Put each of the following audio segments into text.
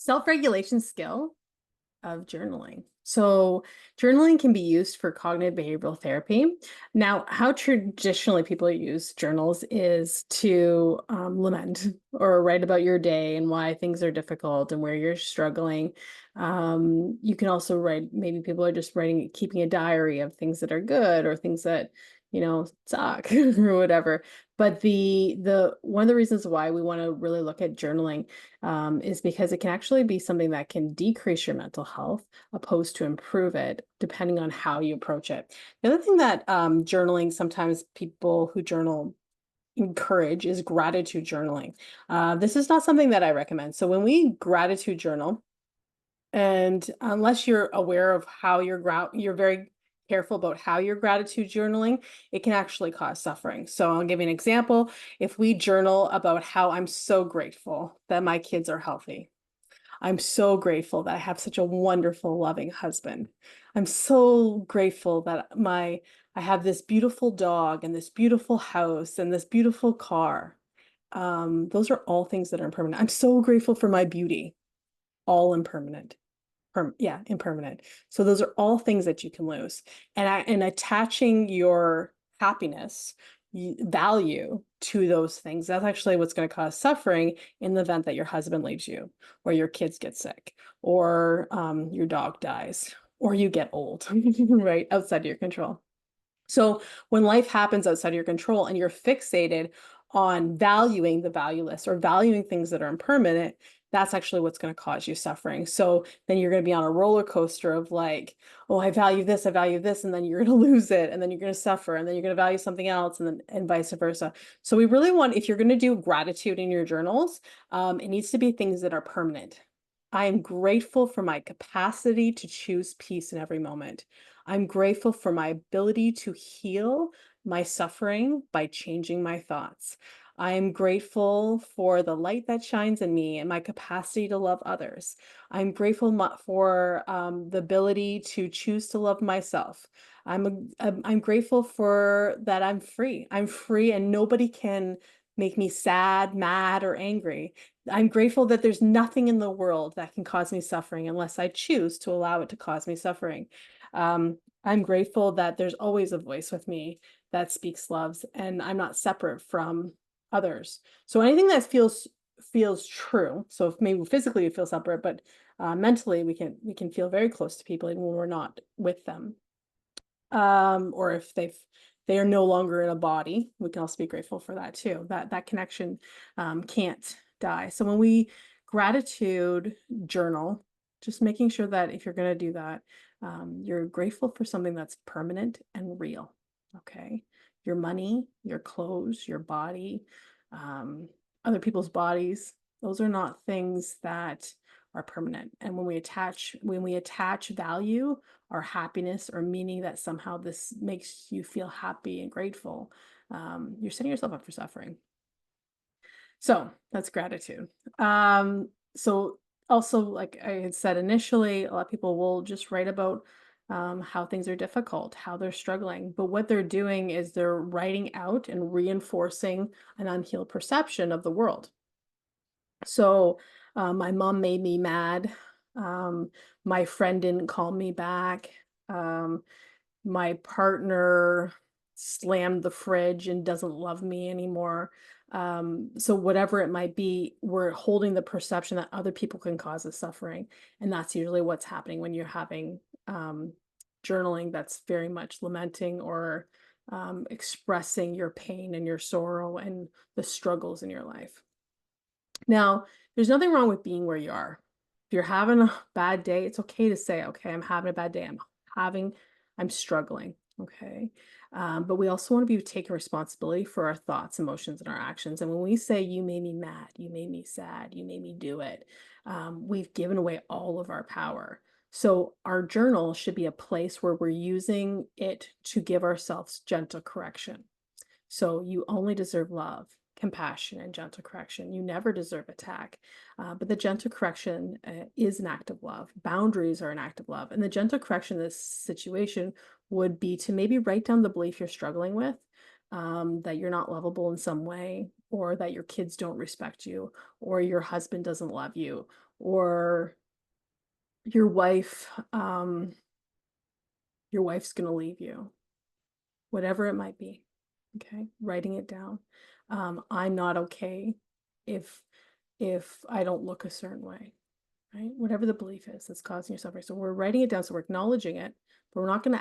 Self-regulation skill of journaling. So journaling can be used for cognitive behavioral therapy. Now, how traditionally people use journals is to lament or write about your day and why things are difficult and where you're struggling. You can also write, maybe people are just writing, keeping a diary of things that are good or things that, suck or whatever. But the one of the reasons why we want to really look at journaling is because it can actually be something that can decrease your mental health opposed to improve it, depending on how you approach it. The other thing that journaling, sometimes people who journal encourage is gratitude journaling. This is not something that I recommend. So when we gratitude journal, and unless you're aware of how you're very careful about how you're gratitude journaling, it can actually cause suffering. So I'll give you an example. If we journal about how I'm so grateful that my kids are healthy. I'm so grateful that I have such a wonderful, loving husband. I'm so grateful that I have this beautiful dog and this beautiful house and this beautiful car. Those are all things that are impermanent. I'm so grateful for my beauty, all impermanent. Yeah, impermanent. So those are all things that you can lose. And attaching your happiness value to those things, that's actually what's going to cause suffering in the event that your husband leaves you, or your kids get sick, or your dog dies, or you get old, right? Outside of your control. So when life happens outside of your control and you're fixated on valuing the valueless or valuing things that are impermanent, that's actually what's going to cause you suffering. So then you're going to be on a roller coaster of like, oh, I value this, and then you're going to lose it, and then you're going to suffer, and then you're going to value something else, and vice versa. So we really want, if you're going to do gratitude in your journals, it needs to be things that are permanent. I am grateful for my capacity to choose peace in every moment. I'm grateful for my ability to heal my suffering by changing my thoughts. I am grateful for the light that shines in me and my capacity to love others. I'm grateful for the ability to choose to love myself. I'm grateful for that I'm free. I'm free and nobody can make me sad, mad, or angry. I'm grateful that there's nothing in the world that can cause me suffering unless I choose to allow it to cause me suffering. I'm grateful that there's always a voice with me that speaks loves, and I'm not separate from others. So anything that feels true. So if maybe physically we feel separate, but mentally we can feel very close to people even when we're not with them. Or if they are no longer in a body, we can also be grateful for that too. That connection can't die. So when we gratitude journal, just making sure that if you're going to do that, you're grateful for something that's permanent and real. Okay, your money, your clothes, your body, other people's bodies. Those are not things that are permanent. And when we attach value or happiness or meaning that somehow this makes you feel happy and grateful, you're setting yourself up for suffering. So that's gratitude. So also, like I had said initially, a lot of people will just write about how things are difficult, how they're struggling. But what they're doing is they're writing out and reinforcing an unhealed perception of the world. So my mom made me mad. My friend didn't call me back. My partner slammed the fridge and doesn't love me anymore. So whatever it might be, we're holding the perception that other people can cause us suffering. And that's usually what's happening when you're having journaling that's very much lamenting or expressing your pain and your sorrow and the struggles in your life. Now, there's nothing wrong with being where you are. If you're having a bad day, it's okay to say, okay, I'm having a bad day. I'm struggling. Okay. But we also want to be taking responsibility for our thoughts, emotions, and our actions. And when we say, you made me mad, you made me sad, you made me do it, we've given away all of our power. So our journal should be a place where we're using it to give ourselves gentle correction. So you only deserve love, compassion, and gentle correction. You never deserve attack. But the gentle correction is an act of love. Boundaries are an act of love. And the gentle correction in this situation would be to maybe write down the belief you're struggling with, that you're not lovable in some way, or that your kids don't respect you, or your husband doesn't love you, or your wife, your wife's going to leave you, whatever it might be. Okay, writing it down. I'm not okay if I don't look a certain way, right? Whatever the belief is that's causing your suffering. So we're writing it down, so we're acknowledging it, but we're not going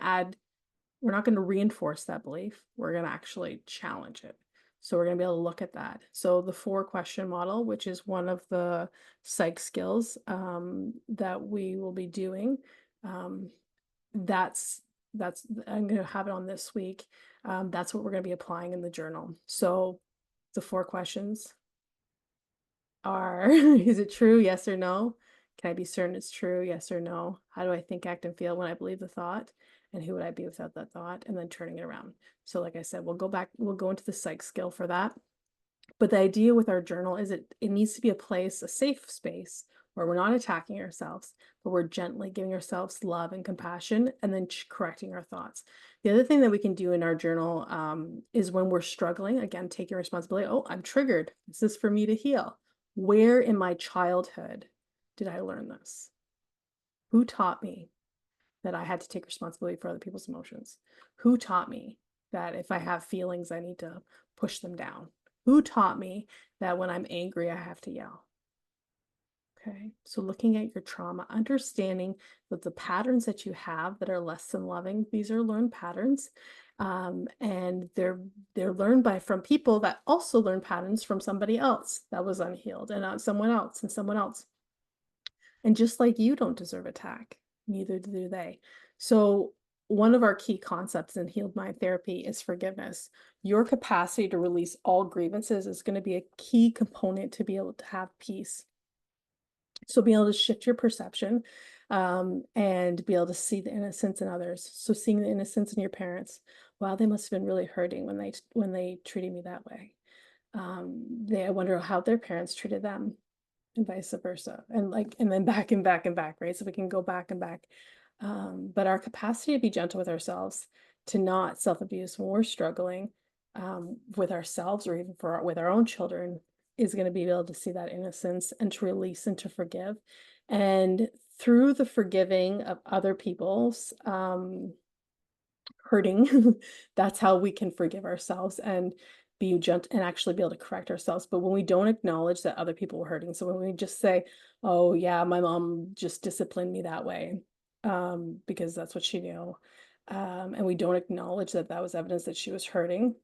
to reinforce that belief. We're going to actually challenge it. So we're going to be able to look at that. So the 4-question model, which is one of the psych skills that we will be doing, that's I'm going to have it on this week. That's what we're going to be applying in the journal. So the 4 questions are, is it true? Yes or no? Can I be certain it's true? Yes or no? How do I think, act, and feel when I believe the thought? And who would I be without that thought? And then turning it around. So like I said, we'll go into the psych skill for that. But the idea with our journal is it needs to be a safe space where we're not attacking ourselves, but we're gently giving ourselves love and compassion and then correcting our thoughts. The other thing that we can do in our journal is when we're struggling, again, taking responsibility. Oh, I'm triggered. This is for me to heal. Where in my childhood did I learn this? Who taught me that I had to take responsibility for other people's emotions? Who taught me that if I have feelings, I need to push them down? Who taught me that when I'm angry, I have to yell? Okay, so looking at your trauma, understanding that the patterns that you have that are less than loving, these are learned patterns. And they're learned from people that also learn patterns from somebody else that was unhealed, and someone else and someone else. And just like you don't deserve attack, neither do they. So one of our key concepts in Healed Mind Therapy is forgiveness. Your capacity to release all grievances is going to be a key component to be able to have peace. So being able to shift your perception and be able to see the innocence in others. So seeing the innocence in your parents. Wow, they must have been really hurting when they treated me that way. I wonder how their parents treated them, and vice versa, and then back and back and back, right? So we can go back and back. But our capacity to be gentle with ourselves, to not self-abuse when we're struggling with ourselves, or even with our own children, is going to be able to see that innocence and to release and to forgive. And through the forgiving of other people's hurting, that's how we can forgive ourselves and be gentle and actually be able to correct ourselves. But when we don't acknowledge that other people were hurting, so when we just say, oh yeah, my mom just disciplined me that way because that's what she knew, and we don't acknowledge that that was evidence that she was hurting,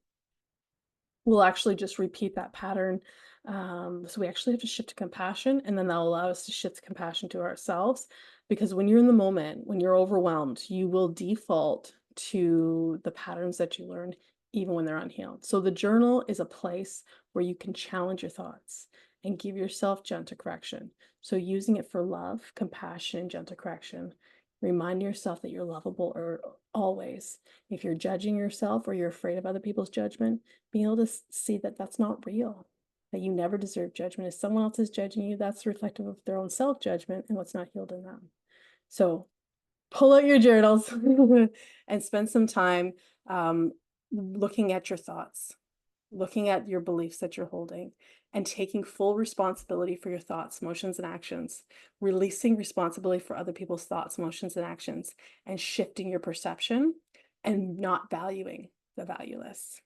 we'll actually just repeat that pattern. So we actually have to shift to compassion, and then that'll allow us to shift compassion to ourselves. Because when you're in the moment, when you're overwhelmed, you will default to the patterns that you learned, even when they're unhealed. So the journal is a place where you can challenge your thoughts and give yourself gentle correction. So using it for love, compassion, and gentle correction. Remind yourself that you're lovable or always. If you're judging yourself or you're afraid of other people's judgment, being able to see that that's not real, that you never deserve judgment. If someone else is judging you, that's reflective of their own self-judgment and what's not healed in them. So pull out your journals and spend some time looking at your thoughts, looking at your beliefs that you're holding, and taking full responsibility for your thoughts, emotions, and actions, releasing responsibility for other people's thoughts, emotions, and actions, and shifting your perception and not valuing the valueless.